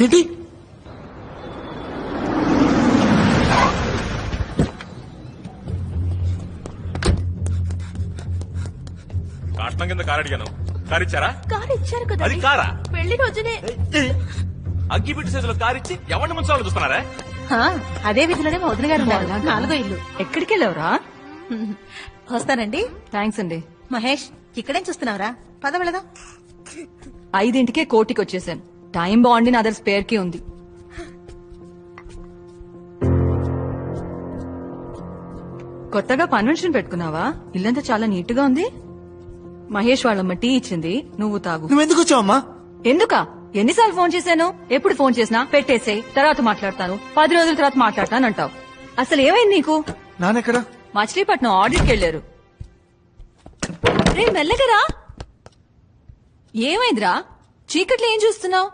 ఏంటి? కాటం కింద కారు అడిగాను, కారు ఇచ్చారా? కారు ఇచ్చారు కదా, అది కారా? పెళ్లి రోజునే. అగ్గిపెట్టి సైజులో కారు ఇచ్చి ఎవరిని ముంచాలని చూస్తున్నారా? అదే వీధిలోనే మా వదిన గారు ఉన్నారు, నాలుగో ఇల్లు. ఎక్కడికి వెళ్ళావురా? వస్తానండి. థ్యాంక్స్ అండి. మహేష్, ఇక్కడేం చూస్తున్నావురా? పద వెళదాం. 5ంటికే కోటికి వచ్చేసాను. టైం బాగుండి నా దగ్గర స్పేర్ కి ఉంది. కొత్తగా కన్వెన్షన్ పెట్టుకున్నావా? ఇల్లంతా చాలా నీట్ గా ఉంది. మహేష్ వాళ్ళమ్మ టీ ఇచ్చింది, నువ్వు తాగు. నువ్వెందుకు వచ్చావమ్మా? ఎందుకా? ఎన్నిసార్లు ఫోన్ చేశాను? ఎప్పుడు ఫోన్ చేసినా పెట్టేసేయ్, తర్వాత మాట్లాడతాను, 10 రోజుల తర్వాత మాట్లాడతాను అంటావు. అసలు ఏమైంది నీకు? నాన్నెక్కడా? మచిలీపట్నం ఆడిట్కి వెళ్లారు. రే మెల్లగరా. ఏమైందిరా? చీకట్లో ఏం చూస్తున్నావు?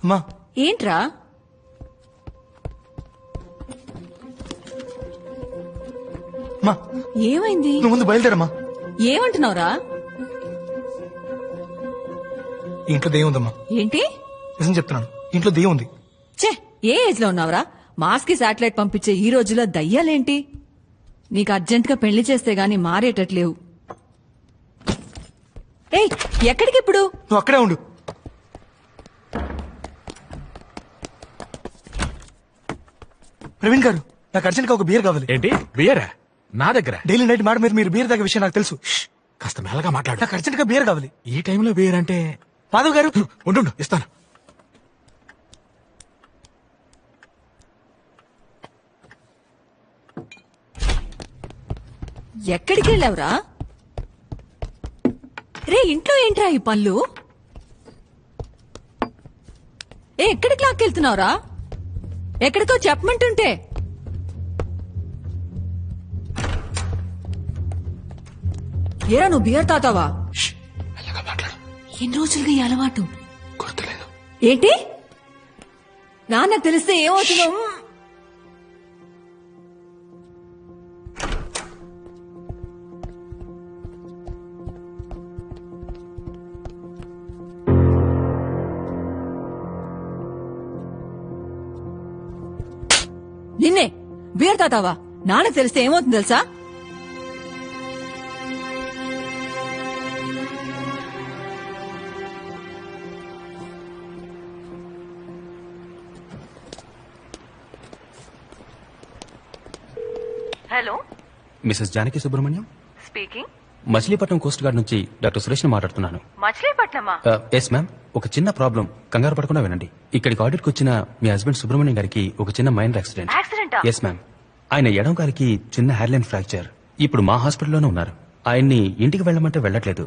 అమ్మా, ఏంట్రా? అమ్మా, ఏమైంది? నువ్వు ముందు బయలుదేరమ్మా. ఏమంటున్నావురా? ఇంట్లో దెయ్యం ఉందమ్మా. ఏంటి? నిజం చెప్తున్నాను, ఇంట్లో దెయ్యం ఉంది. ఛే, ఏ ఏజ్ లో ఉన్నావురా? మాస్ కి శాటిలైట్ పంపించే ఈ రోజుల్లో దయ్యాలేంటి? నీకు అర్జెంట్ గా పెళ్లి చేస్తే గాని మారేటట్లేవు. ఏయ్, ఎక్కడికి ఇప్పుడు? నువ్వు అక్కడే ఉండు. ప్రవీణ్ గారు, నాకు అర్జెంట్ గా ఒక బియర్ కావాలి. ఏంటి బియరా? నా దగ్గర డైలీ నైట్ మాట మీద మీరు బియర్ తాగే విషయం నాకు తెలుసు. కాస్త మెల్లగా మాట్లాడు. నాకు అర్జెంట్ గా బియర్ కావాలి. ఈ టైంలో బియర్ అంటే? మాధవ్ గారు, ఉండు ఇస్తాను. ఎక్కడికి వెళ్ళావురా? రే, ఇంట్లో ఏంట్రా ఈ పళ్ళు? ఎక్కడికి లాక్కెళ్తున్నావురా? ఎక్కడికో చెప్పమంటుంటే. ఏరా, నువ్వు బియర్ తాతావా? మెల్లగా మాట్లాడు. ఎన్ని రోజులుగా ఈ అలవాటు? గుర్తులేదు. ఏంటి? నాన్నకు తెలిస్తే ఏమవుతుందో? నిన్నే బియర్ తాతావా? నాన్నకు తెలిస్తే ఏమవుతుంది తెలుసా? Hello, Mrs Janaki Subrahmanyam, speaking. Machilipatnam coast guard నుంచి డాక్టర్ సురేష్ ని మాట్లాడుతున్నాను. మచిలీపట్నమా? ఎస్ మ్యామ్, ఒక చిన్న ప్రాబ్లం, కంగారు పడకుండా వినండి. ఇక్కడికి ఆడిట్ కు వచ్చిన మీ హస్బెండ్ సుబ్రహ్మణ్యం గారికి ఒక చిన్న మైనర్ యాక్సిడెంట్. యాక్సిడెంటా? ఎస్ మ్యామ్, ఆయన ఎడం కాలికి చిన్న హెయిర్లైన్ ఫ్రాక్చర్. ఇప్పుడు మా హాస్పిటల్లోనే ఉన్నారు. ఆయన్ని ఇంటికి వెళ్ళమంటే వెళ్ళట్లేదు.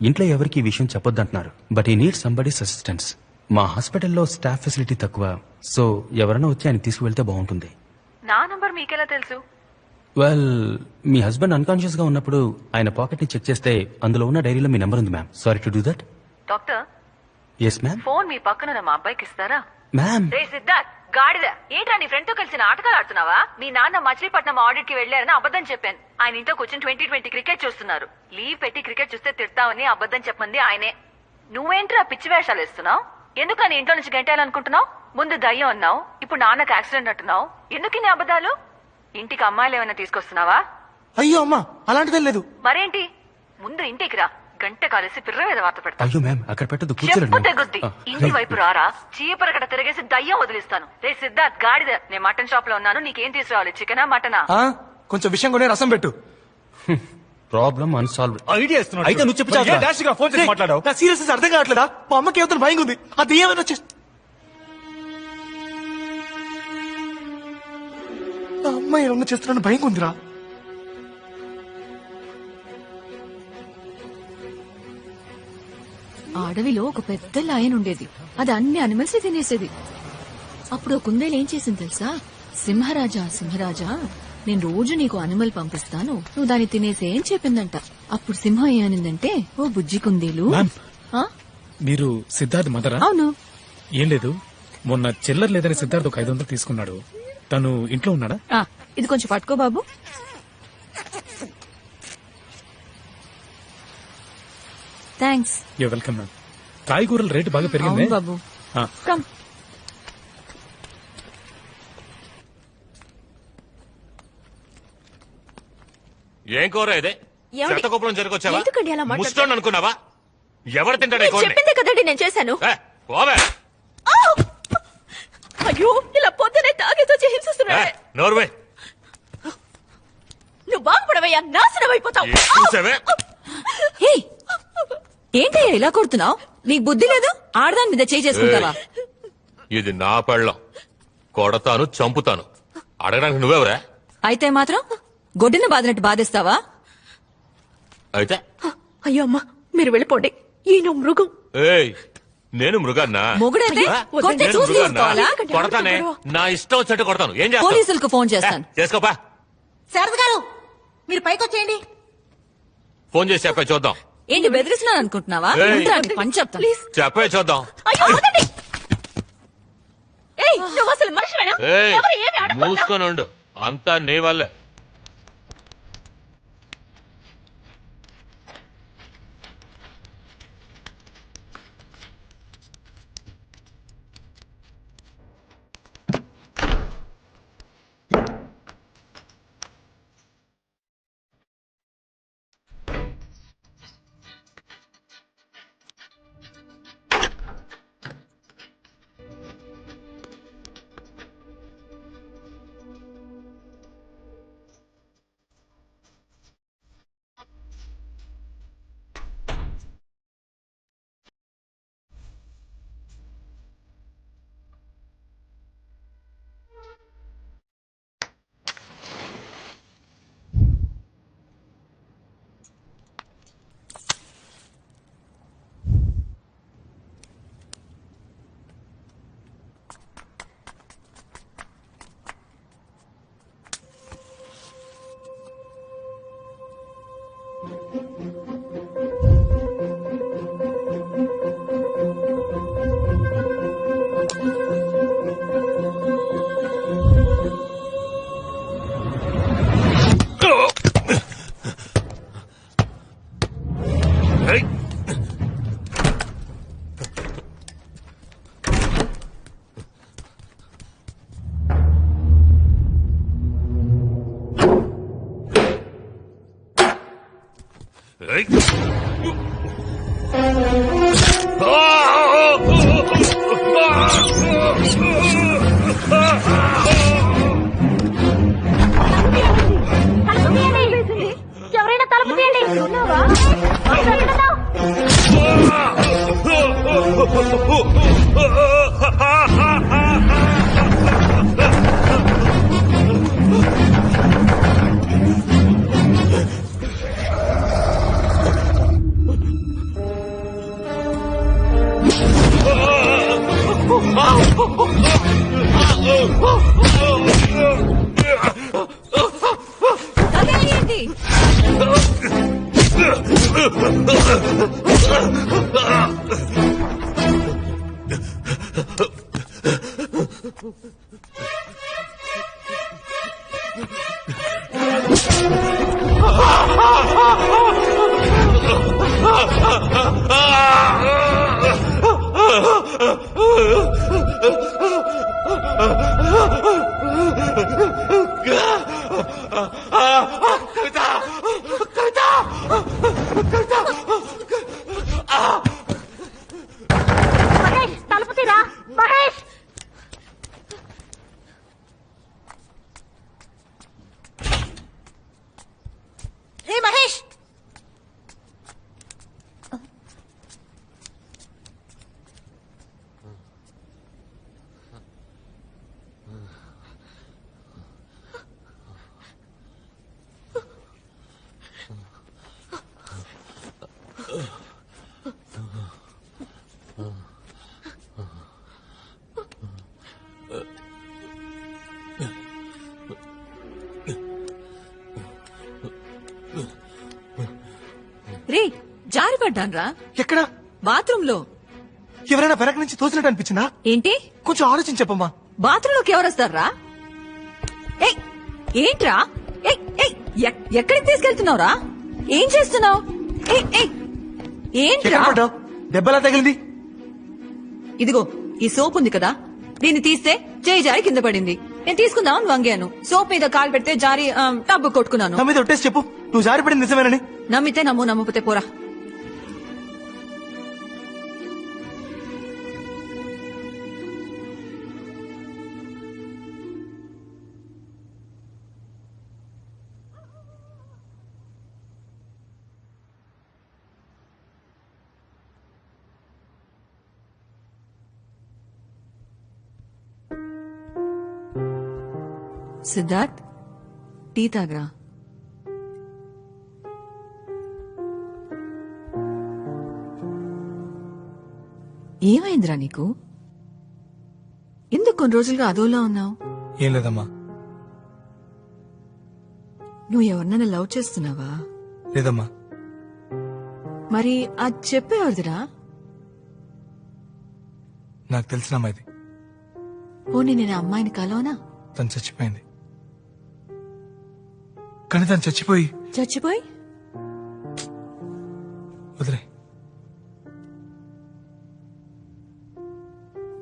ఇంట్లో ఎవరికి ఈ విషయం చెప్పొద్దంటున్నారు. బట్ ఈ నీడ్ సంబడీస్ అసిస్టెన్స్. మా హాస్పిటల్లో స్టాఫ్ ఫెసిలిటీ తక్కువ, సో ఎవరైనా వచ్చి ఆయన తీసుకువెళ్తే బాగుంటుంది. నా నంబర్ మీకెలా తెలుసు? వెల్, మీ హస్బెండ్ అన్కాన్షియస్ గా ఉన్నప్పుడు ఆయన పాకెట్ ని చెక్ చేస్తే అందులో ఉన్న డైరీలో మీ నెంబర్ ఉంది ma'am. Sorry to do that. Doctor, yes ma'am. Phone మీ పక్కన మా అబ్బాయికి ఇస్తారా? మ్యామ్, రే సిద్ధార్థ్, గాడిద, ఏంట్రా నీ ఫ్రెండ్ తో కలిసి నాటకాలు ఆడుతున్నావా? మీ నాన్న మచిలీపట్నం ఆడిట్ కి వెళ్లారని అబద్ధం చెప్పాను. ఆయన ఇంట్లో కూర్చొని 2020 క్రికెట్ చూస్తున్నారు. లీవ్ పెట్టి క్రికెట్ చూస్తే తిడతావని అబద్ధం చెప్పంది ఆయనే. నువ్వేంట్రా పిచ్చి వేషాలు వేస్తున్నావు? ఎందుకు నీ ఇంట్లో నుంచి గంటేయాలనుకుంటున్నావు? ముందు దయ్యం అన్నావు, ఇప్పుడు నాన్నకు యాక్సిడెంట్ అంటున్నావు. ఎందుకు ఇన్ని అబద్ధాలు? ఇంటికి అమ్మాయిలు ఏమైనా తీసుకొస్తున్నావా? అయ్యో అమ్మా, అలాంటిదేం లేదు. మరేంటి? ముందు ఇంటికి రా, గంట కాలేసి పిర్ర మీద వార్త పెడతా. అయ్యో మ్యామ్, అక్కడ పెట్టదు, చెప్పు కూర్చోండి. తెగుద్ది. ఇంటి వైపు రారా, చీపరకట తిరిగేసి దయ్యం వదిలిస్తాను. రే సిద్ధార్థ్, గాడిద, నేను మటన్ షాప్ లో ఉన్నాను, నీకేం తీసుకురావాలి? చికెనా మటనా? కొంచెం విషయం కొనే రసం పెట్టు. Problem unsolved. ఐడియా ఇస్తున్నాడు. అయితే నువ్వు చెప్పు. ఫోన్ చేసి మాట్లాడావు. నా సీరియస్ అర్థం కావట్లేదా? మా అమ్మకి ఏమైనా భయం ఉంది. ఆ దెయ్యం ఏమైనా వచ్చేసి నా అమ్మాయి ఏమన్నా చేస్తున్నాను భయం ఉందిరా. అడవిలో ఒక పెద్ద లయన్ ఉండేది. అది అన్ని అనిమల్స్ తినేసేది. అప్పుడు ఒక కుందేలు ఏం చేసింది తెలుసా? సింహరాజా, సింహరాజా, నేను రోజు నీకు అనిమల్ పంపిస్తాను, నువ్వు దాన్ని తినేసే అని చెప్పిందంట. అప్పుడు సింహం ఏమనిందంటే, ఓ బుజ్జి కుందేలు. ఆ? మీరు సిద్ధార్థ్ మదరా? అవును. ఏం లేదు, మొన్న చిల్లర లేదని సిద్ధార్థ్ ఒక 500 తీసుకున్నాడు. తను ఇంట్లో ఉన్నాడా? ఇది కొంచెం పట్టుకో బాబు. థ్యాంక్స్. You welcome ma'am. కాయగూరల రేటు బాగా పెరిగింది. బాబు, కమ్. ఏం కూర ఇదే ఏమండి? చెత్తకుప్పలం జరగొచ్చావా ఎందుకండి అలా మాట్లాడతారు? ముస్టోన్ అనుకున్నావా? ఎవరు తింటాడు ఈ నేను కూరని? చెప్పిందే కదండి నేను చేశాను. పోవే. అయ్యో ఇలా పొద్దునే తాగేతో హింసిస్తున్నాడే. నోర్వే నువ్వు బాగుపడవయ్యా, నాశనం అయిపోతావు. చూసావే హే, ఏంటయ్యా ఇలా కొడుతున్నావు? నీకు బుద్ధి లేదు? ఆడదాని మీద చేయి చేసుకుంటావా? ఇది నా పెళ్ళం, కొడతాను చంపుతాను. అడగడానికి నువ్వెవరా? అయితే మాత్రం గొడ్డున బాదినట్టు బాధేస్తావా? అయితే అయ్యో అమ్మా, మీరు వెళ్ళిపోండి. ఈయన మృగం. ఏయ్, నేను మృగాన్నా? మొగుడైతే కొడితే నేను చూసి మృగాన్నా? ఊరుకోవాలా? కొడతానే, నా ఇష్టం వచ్చినట్టు కొడతాను. ఏం చేస్తావు? పోలీసులకు ఫోన్ చేస్తాను. చేసుకోపా. శారద గారు మీరు పైకొచ్చేయండి. ఫోన్ చేసి చెప్పే చూద్దాం. ఏంటి బెదిరిస్తున్నాను అనుకుంటున్నావా? ఏయ్. ఉండ్రాని పని చెప్తాను. ప్లీజ్. చెప్పే చూద్దాం. అయ్యో ఆగండి. ఏయ్, నువ్వు అసలు మనిషివేనా? ఏయ్, ఎవరు ఏమి అడగకుండా? మూసుకొని ఉండు, అంతా నీ వల్లే. ఏయ్. ఏయ్. ఎవరైనా తలుపు తీయండి. ఉన్నావా? ఎక్కడున్నావ్? అదేంటి? మహేష్, తలుపు తీరా. మహేష్. రే మహేష్, రే, జారిపడ్డాన్రా ఎక్కడ? బాత్రూమ్ లో. ఎవరైనా వెనక నుంచి తోసినట్టు అనిపించిందా? ఏంటి? కొంచెం ఆలోచించి చెప్పమ్మా. బాత్రూమ్ లోకి ఎవరొస్తారా? ఏయ్, ఏంట్రా? ఏయ్, ఏయ్, ఎక్కడికి తీసుకెళ్తున్నావురా? ఏం చేస్తున్నావు? ఏయ్, ఏయ్, ఏంట్రా? ఎక్కడ పడ్డావు? దెబ్బలా తగిలింది. ఇదిగో ఈ సోప్ ఉంది కదా దీన్ని తీస్తే చేయి జారి కింద పడింది. నేను తీసుకుందామని వంగాను. సోప్ మీద కాలు పెడితే జారి టబ్బు కొట్టుకున్నాను. నా మీద ఒట్టేసి చెప్పు, నువ్వు జారిపడింది నిజమేనని. నమ్మితే నమ్ము, నమ్మకపోతే పోరా. సిద్ధార్థ్, టీ తాగరా. ఏమైందిరా నీకు? ఎందుకు కొన్ని రోజులుగా అదోలా ఉన్నావు? ఏం లేదమ్మా. నువ్వు ఎవరినైనా లవ్ చేస్తున్నావా? లేదమ్మా. మరి అది చెప్పేవాడిరా. నాకు తెలిసిన అమ్మాయిది. పోనీ నేను ఆ అమ్మాయిని కలవనా? తను చచ్చిపోయింది. కానీ తను చచ్చిపోయి చచ్చిపోయి వదిలే.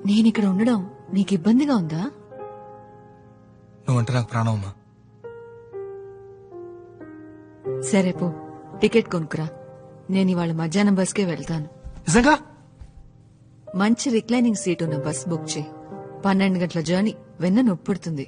నేనిక్కడ ఉండడం నీకు ఇబ్బందిగా ఉందా? నువ్వంటే నాకు ప్రాణం అమ్మా. సరే పో, టికెట్ కొనుక్కురా. నేను ఇవాళ మధ్యాహ్నం బస్కే వెళ్తాను. నిజంగా? మంచి రిక్లైనింగ్ సీట్ ఉన్న బస్ బుక్ చేయి. 12 గంటల జర్నీ, వెన్న నొప్పుడుతుంది.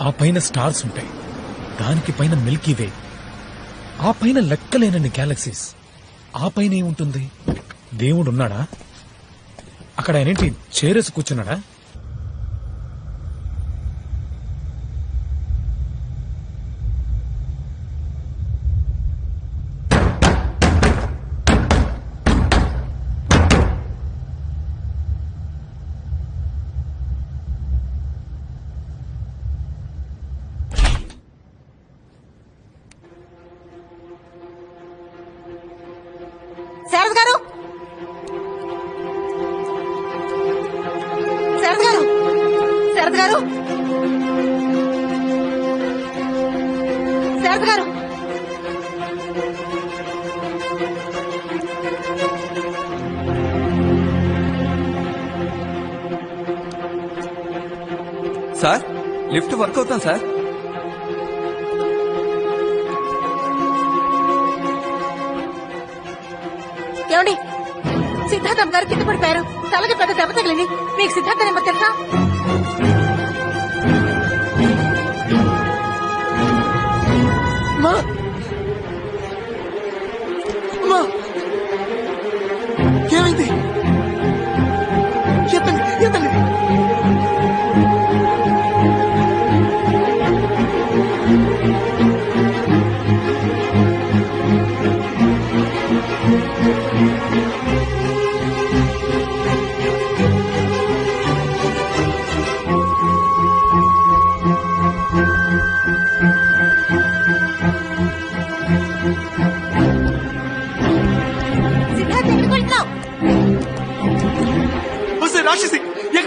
ఆ పైన స్టార్స్ ఉంటాయి, దానికి పైన మిల్కీ వే, ఆ పైన లెక్కలేనన్ని గ్యాలక్సీస్, ఆ పైన ఏముంటుంది? దేవుడు ఉన్నాడా? అక్కడ ఆయనేంటి చేరేసి కూర్చున్నాడా? శారద గారు, శారద గారు, శారద గారు, శారద గారు. సార్, లిఫ్ట్ వర్క్ అవుతాం సార్. ఏమండి, సిద్ధార్థం గారు కింద పడిపోయారు. తలకి పెద్ద దెబ్బ తగిలింది. మీకు సిద్ధార్థ నెంబర్ తెలుసా? అమ్మా! అమ్మా! ఏమైంది? ఎత్తండి, ఎత్తండి.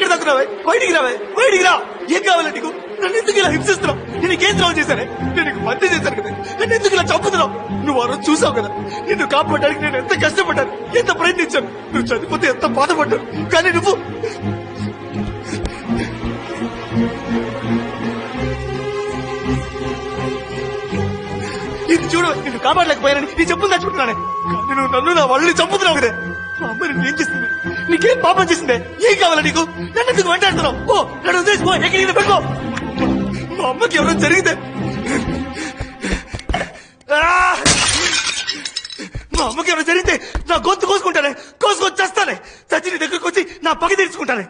ఎక్కడ దక్కున్నావే? బయటికి రావే, బయటికి రా. ఏం కావాలి నీకు? నన్ను ఎందుకు ఇలా హింసిస్తున్నావు? నేను నీకేం ద్రోహం చేశానే? నేను నీకు మంచి చేశాను కదా, నన్ను ఎందుకు ఇలా చంపుతున్నావు? నువ్వు ఆ రోజు చూసావు కదా, నిన్ను కాపాడడానికి నేను ఎంత కష్టపడ్డాను, ఎంత ప్రయత్నించాను. నువ్వు చనిపోతే ఎంత బాధపడ్డాను. కానీ నువ్వు ఇది చూడు, నిన్ను కాపాడలేకపోయానని నీ చెప్పులు తెచ్చుకుంటున్నానే. కానీ నువ్వు నన్ను నా వాళ్ళని చంపుతున్నావు కదా. మా అమ్మ నిన్ను ఏం చేసింది? నీకేం పాపం చేసిందే? ఏం కావాలా నీకు? నన్ను ఎందుకు వెంటాడుతున్నావు? ఓ నన్ను ఉద్దేశిపో, ఎక్కడికి పెట్టుకో. మా అమ్మకి ఎవరైనా జరిగితే, మా అమ్మకి ఎవరైనా జరిగితే నా గొంతు కోసుకుంటానే, కోసుకొని చేస్తానే. చచ్చి నీ దగ్గరకు వచ్చి నా పగ తీర్చుకుంటానే.